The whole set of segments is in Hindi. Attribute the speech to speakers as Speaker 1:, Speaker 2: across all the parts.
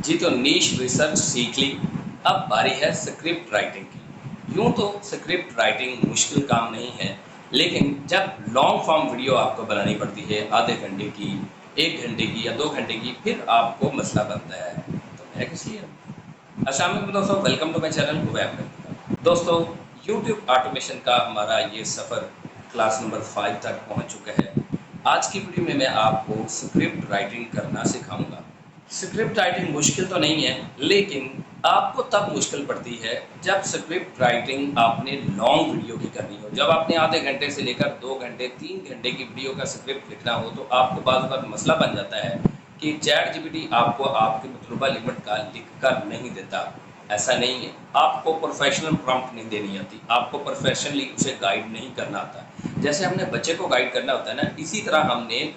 Speaker 1: जी तो नीश रिसर्च सीख ली। अब बारी है स्क्रिप्ट राइटिंग की। यूं तो स्क्रिप्ट राइटिंग मुश्किल काम नहीं है, लेकिन जब लॉन्ग फॉर्म वीडियो आपको बनानी पड़ती है आधे घंटे की, 1 घंटे की या 2 घंटे की, फिर आपको मसला बनता है तो मैं किस लिए हूँ। अस्सलाम वालेकुम दोस्तों, वेलकम टू माई चैनल कुवैब में। दोस्तों, यूट्यूब ऑटोमेशन का हमारा ये सफ़र क्लास नंबर 5 तक पहुंच चुका है। आज की वीडियो में मैं आपको स्क्रिप्ट राइटिंग करना सिखाऊंगा। स्क्रिप्ट राइटिंग मुश्किल तो नहीं है, लेकिन आपको तब मुश्किल पड़ती है जब स्क्रिप्ट राइटिंग आपने लॉन्ग वीडियो की करनी हो। जब आपने आधे घंटे से लेकर 2 घंटे 3 घंटे की वीडियो का स्क्रिप्ट लिखना हो तो आपको बाज़ वक़्त मसला बन जाता है कि चैट जीपीटी आपको आपके मतलूबा लिमिट का लिख कर नहीं देता। ऐसा नहीं है, आपको प्रोफेशनल प्रॉम्प्ट नहीं देनी आती, आपको प्रोफेशनली उसे गाइड नहीं करना आता। जैसे हमने बच्चे को गाइड करना होता है ना, इसी तरह हमने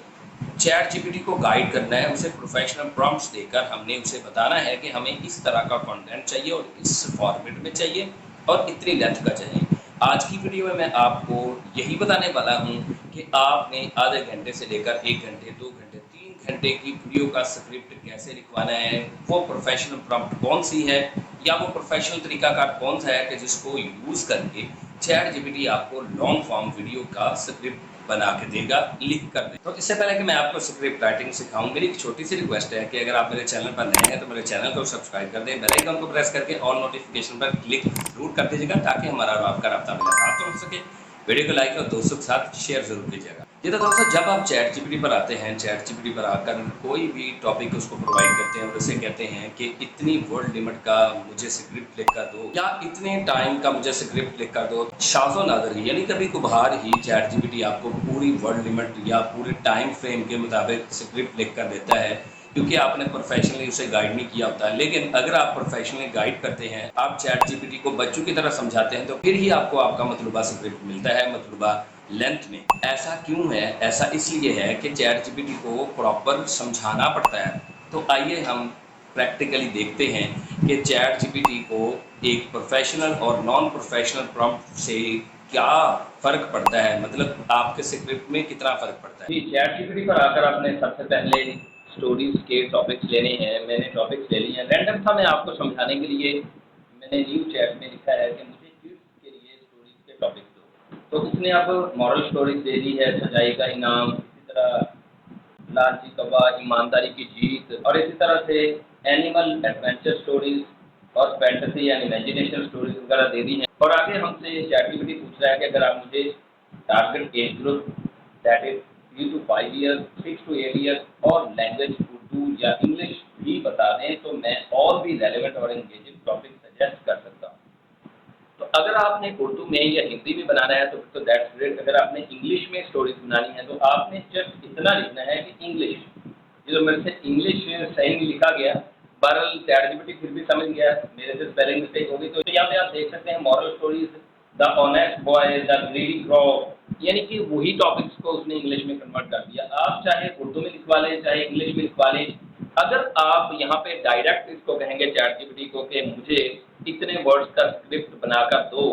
Speaker 1: चैट जीपीटी को गाइड करना है। उसे प्रोफेशनल प्रॉम्प्ट्स देकर हमने उसे बताना है कि हमें इस तरह का कंटेंट चाहिए और इस फॉर्मेट में चाहिए और इतनी लेंथ का चाहिए। आज की वीडियो में मैं आपको यही बताने वाला हूं कि आपने आधे घंटे से लेकर 1 घंटे 2 घंटे 3 घंटे की वीडियो का स्क्रिप्ट कैसे लिखवाना है, वो प्रोफेशनल प्रॉम्प्ट कौन सी है या वो प्रोफेशनल तरीकाकार कौन सा है कि जिसको यूज़ करके चैट जीपीटी आपको लॉन्ग फॉर्म वीडियो का स्क्रिप्ट बना के देगा, लिख कर देगा। तो इससे पहले कि मैं आपको स्क्रिप्ट राइटिंग सिखाऊं, मेरी एक छोटी सी रिक्वेस्ट है कि अगर आप मेरे चैनल पर नए हैं तो मेरे चैनल को सब्सक्राइब कर दें, बेल आइकन को प्रेस करके ऑल नोटिफिकेशन पर क्लिक जरूर कर दीजिएगा ताकि हमारा और आपका राब्ता मुलाकात तो हो सके। वीडियो को लाइक और दोस्तों के साथ शेयर जरूर कीजिएगा। जी तो दोस्तों, जब आप चैट जीपीटी पर आते हैं, चैट जीपीटी पर आकर कोई भी टॉपिक उसको प्रोवाइड करते हैं और उसे कहते हैं कि इतनी वर्ड लिमिट का मुझे स्क्रिप्ट लिख कर दो या इतने टाइम का मुझे स्क्रिप्ट लिख कर दो, शाज़ो नादर ही यानी कभी कभार ही चैट जीपीटी आपको पूरी वर्ड लिमिट या पूरे टाइम फ्रेम के मुताबिक स्क्रिप्ट लिख कर देता है, क्योंकि आपने प्रोफेशनली उसे गाइड नहीं किया होता है। लेकिन अगर आप प्रोफेशनली गाइड करते हैं, आप चैट जीपीटी को बच्चों की तरह समझाते हैं, तो फिर ही आपको आपका मतलूबा स्क्रिप्ट मिलता है मतलूबा लेंथ में। ऐसा क्यों है? ऐसा इसलिए है कि चैट जीपीटी को प्रॉपर समझाना पड़ता है। तो आइए हम प्रैक्टिकली देखते हैं कि चैट जीपीटी को एक प्रोफेशनल और नॉन प्रोफेशनल प्रॉम्प्ट से क्या फ़र्क पड़ता है, मतलब आपके स्क्रिप्ट में कितना फ़र्क पड़ता है। जी, चैट जीपीटी पर आकर आपने सबसे पहले स्टोरीज के टॉपिक्स लेने हैं। मैंने टॉपिक्स ले लिए हैं, रैंडम था, मैं आपको समझाने के लिए मैंने न्यू चैट में लिखा है कि मुझे किड्स के लिए स्टोरीज के टॉपिक्स दो। तो उसने अब मॉरल स्टोरीज दे दी है, सच्चाई का इनाम, इसी तरह लालची कौवा, ईमानदारी की जीत, और इसी तरह से एनिमल एडवेंचर स्टोरीज और फैंटेसी एंड इमेजिनेशन स्टोरीज वगैरह दे दी हैं। और आगे हमसे चैट जीपीटी पूछ रहा है कि अगर आप मुझे target age group that is 3 to 5 years, 6 to 8 years और लैंग्वेज उर्दू या इंग्लिश भी बता दें तो मैं और भी रेलेवेंट और एंगेजिंग टॉपिक सजेस्ट कर सकता हूँ। तो अगर आपने उर्दू में या हिंदी में बनाना है तो दैट्स ग्रेट। अगर आपने इंग्लिश में स्टोरीज बनानी है तो आपने जस्ट इतना लिखना है कि इंग्लिश, जो मेरे से इंग्लिश सही नहीं लिखा गया, बहरहाल चैट जीपीटी फिर भी समझ गया, मेरे से स्पेलिंग मिस्टेक होगी। तो यहाँ पे आप देख सकते हैं moral stories, the honest boy, the greedy crow, यानी कि वही टॉपिक्स को उसने इंग्लिश में कन्वर्ट कर दिया। आप चाहे उर्दू में लिखवा लें चाहे इंग्लिश में लिखवा लें, अगर आप यहाँ पे डायरेक्ट इसको कहेंगे चैट जीपीटी को कि मुझे इतने वर्ड्स का स्क्रिप्ट बनाकर दो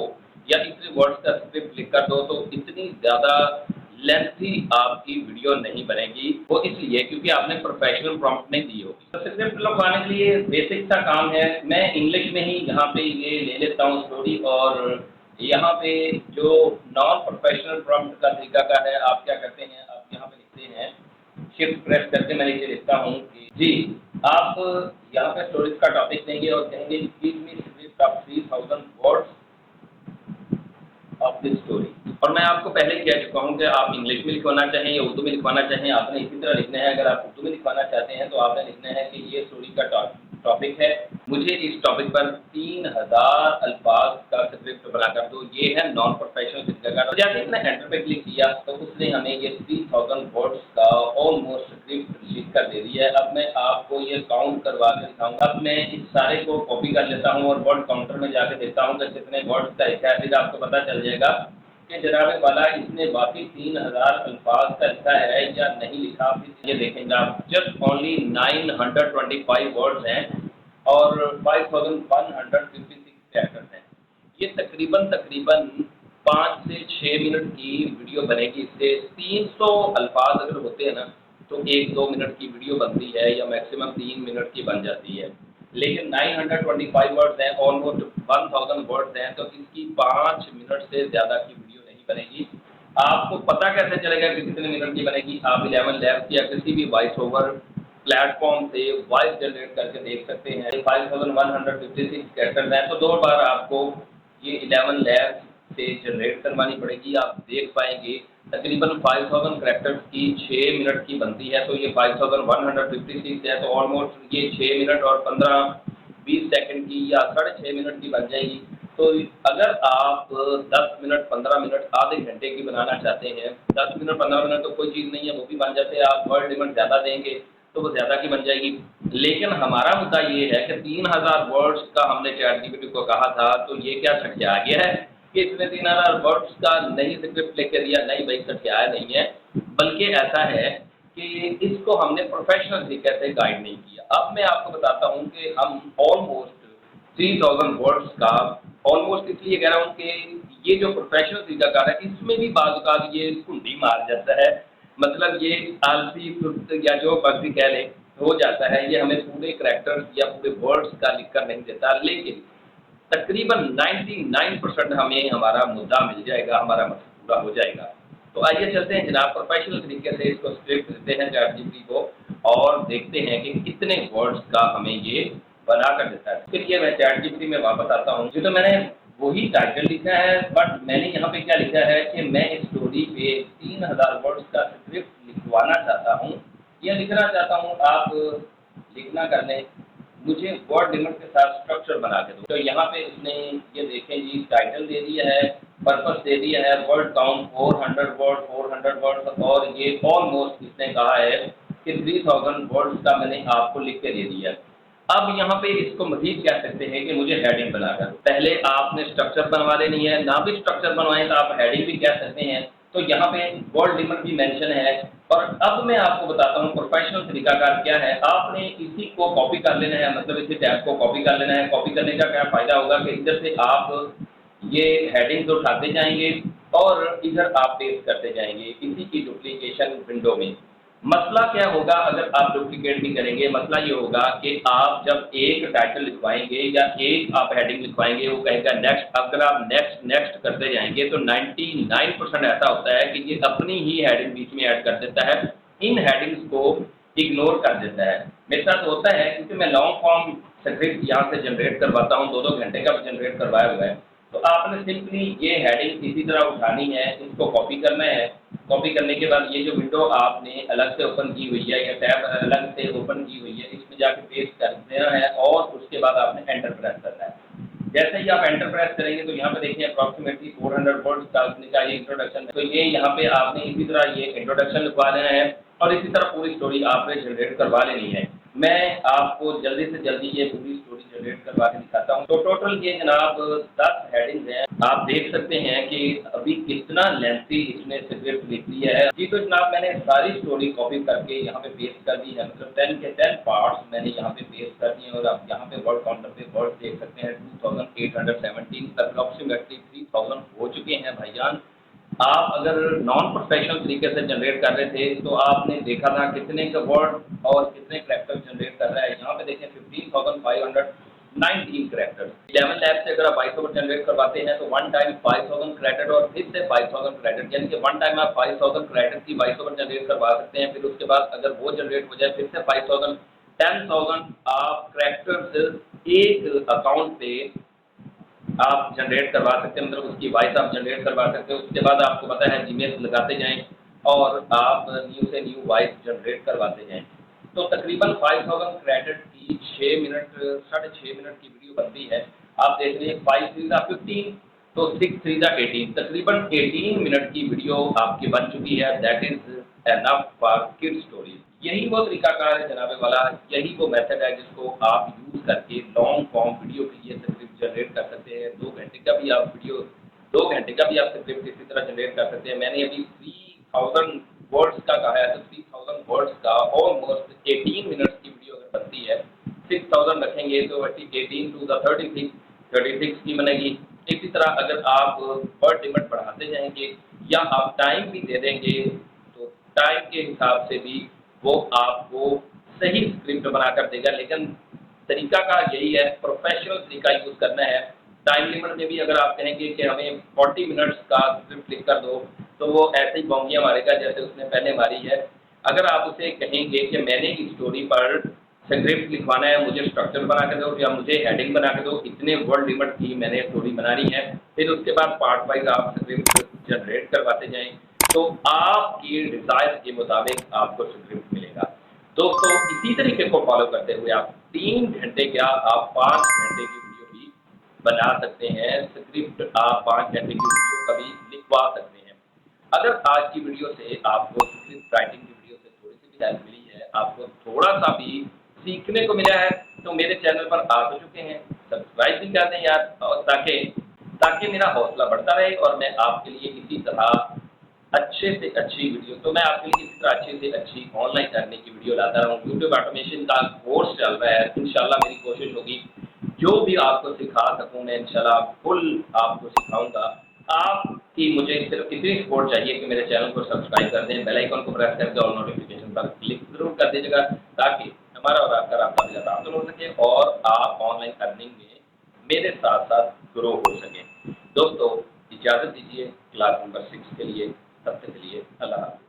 Speaker 1: या इतने वर्ड्स का स्क्रिप्ट लिख कर दो, तो इतनी ज़्यादा लेंथी आपकी वीडियो नहीं बनेगी। वो इसलिए क्योंकि आपने प्रोफेशनल प्रॉम्प्ट नहीं दी होगी। तो स्क्रिप्ट लिखवाने के लिए बेसिक सा काम है, मैं इंग्लिश में ही यहाँ पे ये ले लेता हूँ स्टोरी, और यहाँ पे जो नॉन प्रोफेशनल प्रॉम्प्ट का तरीका का है, आप क्या करते हैं, आप यहाँ पे लिखते हैं, शिफ्ट प्रेस करके मैं नीचे लिखता हूँ कि जी, आप यहाँ पे स्टोरेज का टॉपिक देंगे और कहेंगे give me script of 3000 words of this story. और मैं आपको पहले ही कह चुका हूँ कि आप इंग्लिश में लिखवाना चाहें या उर्दू में लिखवाना चाहें, आपने इसी तरह लिखना है। अगर आप उर्दू में लिखवाना चाहते हैं तो आपने लिखना है कि ये स्टोरी का टॉपिक है, मुझे इस टॉपिक पर 3000 अल्फाज का स्क्रिप्ट बनाकर दो। ये है नॉन प्रोफेशनल तरीका का। जैसे ही मैंने एंटर पे क्लिक किया तो उसने हमें ये 3000 वर्ड्स का ऑलमोस्ट स्क्रिप्ट लिख कर दे दिया है। अब मैं आपको ये काउंट करवा के दिखाऊंगा। अब मैं इस सारे को कॉपी कर लेता हूँ और वर्ड काउंटर में जाके देखता हूँ कि कितने वर्ड्स का लिखा है। फिर आपको पता चल जाएगा कि जनाबे वाला इसने वाकई 3000 अल्फाज का लिखा है या नहीं लिखा। फिर ये देखेंगे आप, जस्ट ओनली 925 वर्ड्स हैं और 5156 कैरेक्टर्स हैं। ये तकरीबन तकरीबन 5 से 6 मिनट की वीडियो बनेगी। इससे 300 अल्फाज अगर होते हैं ना, तो 1-2 मिनट की वीडियो बनती है या मैक्सिमम 3 मिनट की बन जाती है। लेकिन 925 वर्ड्स हैं, ऑलमोस्ट 1000 वर्ड्स हैं, तो इसकी 5 मिनट से ज़्यादा की वीडियो नहीं बनेगी। आपको पता कैसे चलेगा कि कितने मिनट की बनेगी? आप 11 लैब्स या किसी भी वॉइस ओवर प्लेटफॉर्म से वॉइस जनरेट करके देख सकते हैं। 5156 कैरेक्टर्स हैं, तो 2 बार आपको ये 11 लैब्स से जनरेट करवानी पड़ेगी। आप देख पाएंगे तकरीबन 5000 कैरेक्टर्स की 6 मिनट की बनती है, तो ये 5156 है, तो ऑलमोस्ट ये 6 मिनट और 15-20 सेकंड की या 6.5 मिनट की बन जाएगी। तो अगर आप 10 मिनट 15 मिनट आधे घंटे की बनाना चाहते हैं, 10 मिनट 15 मिनट तो कोई चीज़ नहीं है, वो भी बन जाते हैं। आप वर्ड लिमिट ज़्यादा देंगे तो वो ज़्यादा की बन जाएगी। लेकिन हमारा मुद्दा ये है कि 3000 वर्ड्स का हमने चैट जीपीटी को कहा था, तो ये क्या सठिया गया है कि इसने 3000 वर्ड्स का नई स्क्रिप्ट लिख के दिया? नहीं भाई, सठियाया नहीं है, बल्कि ऐसा है कि इसको हमने प्रोफेशनल तरीके से गाइड नहीं किया। अब मैं आपको बताता हूँ कि हम ऑलमोस्ट 3000 वर्ड्स का ऑलमोस्ट इसलिए कह रहा हूँ कि ये जो प्रोफेशनल तरीकाकार है, इसमें भी बाज़-औक़ात ये कुंडी मार जाता है। मतलब ये आलसी सुस्त या जो मर्ज़ी कह लें, हो जाता है। ये हमें पूरे कैरेक्टर्स या पूरे वर्ड्स का लिख कर नहीं देता, लेकिन तकरीबन 99% हमें हमारा मुद्दा मिल जाएगा, हमारा मकसद पूरा हो जाएगा। तो आइए चलते हैं जनाब, प्रोफेशनल तरीके से इसको स्क्रिप्ट देते हैं चैट जीपीटी को और देखते हैं कि कितने वर्ड्स का हमें ये बना कर देता है। फिर ये मैं चैट जीपीटी में वापस आता हूँ। जी, तो मैंने वही टाइटल लिखा है, बट मैंने यहाँ पे क्या लिखा है कि मैं इस स्टोरी पे 3000 वर्ड्स का स्क्रिप्ट लिखवाना चाहता हूँ या लिखना चाहता हूँ। आप लिखना कर लें, मुझे वर्ड लिमिट के साथ स्ट्रक्चर बना के दो। तो यहाँ पे इसने ये देखें जी, टाइटल दे दिया है, पर्पस दे दिया है, वर्ड काउंट 400 वर्ड और ये ऑलमोस्ट इसने कहा है कि 3000 वर्ड्स का मैंने आपको लिख के दे दिया। अब यहाँ पे इसको मजीद कह सकते हैं कि मुझे हेडिंग बनाकर, पहले आपने स्ट्रक्चर बनवा लेनी है, ना भी स्ट्रक्चर बनवाएं तो आप हेडिंग भी कह सकते हैं। तो यहाँ पे वर्ड लिमिट भी मेंशन है। और अब मैं आपको बताता हूँ प्रोफेशनल तरीकाकार क्या है। आपने इसी को कॉपी कर लेना है, मतलब इसी टैग को कॉपी कर लेना है। कॉपी करने का क्या फ़ायदा होगा कि इधर से आप ये हेडिंग्स उठाते जाएंगे और इधर आप पेस्ट करते जाएंगे इसी की डुप्लीकेशन विंडो में। मसला क्या होगा अगर आप डुप्लीकेट भी करेंगे? मसला ये होगा कि आप जब एक टाइटल लिखवाएंगे या एक आप हेडिंग लिखवाएंगे, वो कहेगा नेक्स्ट। अगर आप नेक्स्ट नेक्स्ट करते जाएंगे तो 99% ऐसा होता है कि ये अपनी ही हेडिंग बीच में ऐड कर देता है, इन हेडिंग्स को इग्नोर कर देता है। मेरे साथ होता है क्योंकि मैं लॉन्ग फॉर्म स्क्रिप्ट यहाँ से जनरेट करवाता हूँ, 2-2 घंटे का भी जनरेट करवाया हुआ है। तो आपने सिंपली ये हेडिंग इसी तरह उठानी है, इसको कॉपी करना है। कॉपी करने के बाद ये जो विंडो आपने अलग से ओपन की हुई है या टैब अलग से ओपन की हुई है, इसमें जाके पेस्ट कर देना है और उसके बाद आपने एंटर प्रेस करना है। जैसे ही आप एंटर प्रेस करेंगे तो यहाँ पे देखिए अप्रॉक्सीमेटली 400 वर्ड्स का ये इंट्रोडक्शन है। तो ये यहाँ पे आपने इसी तरह ये इंट्रोडक्शन लिखवा लेना है और इसी तरह पूरी स्टोरी आपने जनरेट करवा लेनी है। मैं आपको जल्दी से जल्दी ये पूरी स्टोरी जनरेट करवा के दिखाता हूँ। तो टोटल ये जनाब 10 हेडिंग्स हैं। आप देख सकते हैं कि अभी कितना लेंथी इसने स्क्रिप्ट लिख दी है। जी, तो जनाब मैंने सारी स्टोरी कॉपी करके यहाँ पे पेस्ट कर दी है, मतलब 10 के 10 पार्ट्स मैंने यहाँ पे पेस्ट कर दिए और आप यहाँ पे वर्ड काउंटर पे वर्ड देख सकते हैं 2817 अप्रॉक्सीमेटली 3000 हो चुके हैं भाईजान। आप अगर नॉन प्रोफेशनल तरीके से जनरेट कर रहे थे तो आपने देखा था कितने का वर्ड और कितने कैरेक्टर जनरेट कर रहा है। यहाँ पे देखें 15,519 कैरेक्टर्स। 11 लैब से अगर आप 2200 जनरेट करवाते हैं तो वन टाइम 5000 कैरेक्टर और फिर से 5000 कैरेक्टर, यानी कि वन टाइम आप 5000 कैरेक्टर की 2200 जनरेट करवा सकते हैं। फिर उसके बाद अगर वो जनरेट हो जाए फिर से 5000, 10,000 आप कैरेक्टर्स एक अकाउंट पे आप जनरेट करवा सकते हैं, मतलब उसकी वॉइस आप जनरेट करवा सकते हैं। उसके बाद आपको पता है जीमेल लगाते जाएँ और आप न्यू से न्यू वॉइस जनरेट करवाते जाएँ। तो तकरीबन 5000 क्रेडिट की 6 मिनट 6.5 मिनट की वीडियो बनती है। आप देख लीजिए 5 3 15 तो 6 3 18 तकरीबन 18 मिनट की वीडियो आपकी बन चुकी है। That is enough for kid stories. यही वो तरीकाकार है जनाबे वाला, यही वो मेथड है जिसको आप यूज़ करके लॉन्ग फॉर्म वीडियो के लिए स्क्रिप्ट जनरेट कर सकते हैं। 2 घंटे का भी आप वीडियो 2 घंटे का भी आप स्क्रिप्ट इसी तरह जनरेट कर सकते हैं। मैंने अभी 3000 वर्ड्स का कहा है, तो 3000 वर्ड्स का ऑलमोस्ट 18 मिनट्स की वीडियो अगर बनती है, 6000 रखेंगे तो 18 टू द 36 की बनेगी। इसी तरह अगर आप वर्ड लिमिट बढ़ाते जाएंगे या आप टाइम भी दे देंगे तो टाइम के हिसाब से भी वो आपको सही स्क्रिप्ट बनाकर देगा। लेकिन तरीका का यही है, प्रोफेशनल तरीका यूज़ करना है। टाइम लिमिट में भी अगर आप कहेंगे कि हमें 40 मिनट्स का स्क्रिप्ट लिख कर दो, तो वो ऐसे ही बोंगियाँ मारेगा जैसे उसने पहले मारी है। अगर आप उसे कहेंगे कि मैंने इस स्टोरी पर स्क्रिप्ट लिखवाना है, मुझे स्ट्रक्चर बना के दो या मुझे हेडिंग बना के दो, इतने वर्ड लिमिट की मैंने स्टोरी बनानी है, फिर उसके बाद पार्ट वाइज आप स्क्रिप्ट जनरेट करवाते जाएँ, तो आपकी डिज़ायर के मुताबिक आपको स्क्रिप्ट मिलेगा। दोस्तों, इसी तरीके को फॉलो करते हुए आप 3 घंटे क्या, आप 5 घंटे की वीडियो भी बना सकते हैं। स्क्रिप्ट आप 5 घंटे की वीडियो का भी लिखवा सकते हैं। अगर आज की वीडियो से आपको स्क्रिप्ट राइटिंग की वीडियो से थोड़ी-सी भी हेल्प मिली है, आपको थोड़ा-सा भी सीखने को मिला है, तो मेरे चैनल पर आ तो चुके हैं, सब्सक्राइब भी कर दें यार, और ताकि ताकि मेरा हौसला बढ़ता रहे और मैं आपके लिए इसी तरह अच्छे से अच्छी वीडियो, तो मैं आपके लिए इसी तरह अच्छी से अच्छी ऑनलाइन अर्निंग की वीडियो लाता रहूँ। यूट्यूब ऑटोमेशन का कोर्स चल रहा है, इंशाल्लाह मेरी कोशिश होगी जो भी आपको सिखा सकूँ मैं इंशाल्लाह फुल आपको सिखाऊँगा। आपकी मुझे सिर्फ इतनी सपोर्ट चाहिए कि मेरे चैनल को सब्सक्राइब कर दें, बेल आइकन को प्रेस करके ऑल नोटिफिकेशन पर क्लिक ज़रूर कर दीजिएगा, ताकि हमारा और आपका राब्ता भी ज़्यादा हो सके और आप ऑनलाइन अर्निंग में मेरे साथ-साथ ग्रो हो सकें। दोस्तों, इजाज़त दीजिए क्लास नंबर 6 के लिए, तब तक के लिए अल्लाह हाफ़िज़।